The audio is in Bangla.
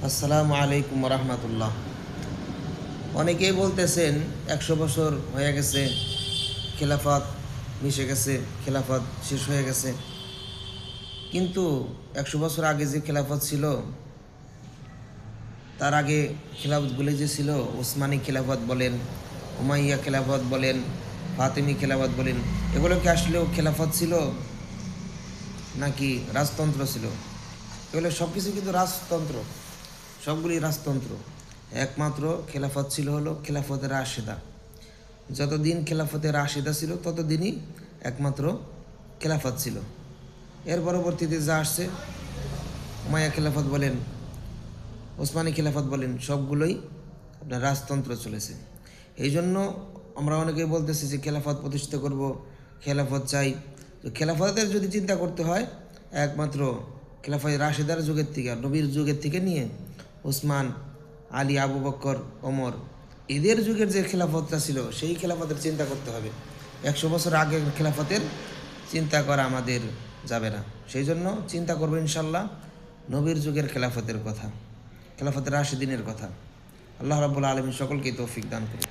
আসসালামু আলাইকুম রহমতুল্লাহ। অনেকেই বলতেছেন 100 বছর হয়ে গেছে, খেলাফত মিশে গেছে, খেলাফত শেষ হয়ে গেছে। কিন্তু 100 বছর আগে যে খেলাফত ছিল, তার আগে খেলাফতগুলি যে ছিল, ওসমানী খেলাফত বলেন, উমাইয়া খেলাফত বলেন, ফাতেমি খেলাফত বলেন, এগুলো কি আসলেও খেলাফত ছিল নাকি রাজতন্ত্র ছিল? এগুলো সব কিছু কিন্তু রাজতন্ত্র, সবগুলি রাজতন্ত্র। একমাত্র খেলাফত ছিল হলো খেলাফতের রাশেদা। যতদিন খেলাফতের রাশেদা ছিল ততদিনই একমাত্র খেলাফত ছিল। এর পরবর্তীতে যা আসছে, উমাইয়া খেলাফত বলেন, ওসমানী খেলাফত বলেন, সবগুলোই আপনার রাজতন্ত্র চলেছে। এই জন্য আমরা অনেকেই বলতেছি যে খেলাফত প্রতিষ্ঠিত করব, খেলাফত চাই। তো খেলাফতের যদি চিন্তা করতে হয়, একমাত্র খেলাফত রাশেদার যুগের থেকে, নবীর যুগের থেকে নিয়ে ওসমান, আলী, আবু বকর, ওমর, এদের যুগের যে খেলাফতটা ছিল সেই খেলাফতের চিন্তা করতে হবে। 100 বছর আগের খেলাফতের চিন্তা করা আমাদের যাবে না। সেই জন্য চিন্তা করবো ইনশাল্লাহ নবীর যুগের খেলাফতের কথা, খেলাফতের রাশেদিনের কথা। আল্লাহ রাব্বুল আলামিন সকলকে তৌফিক দান করুন।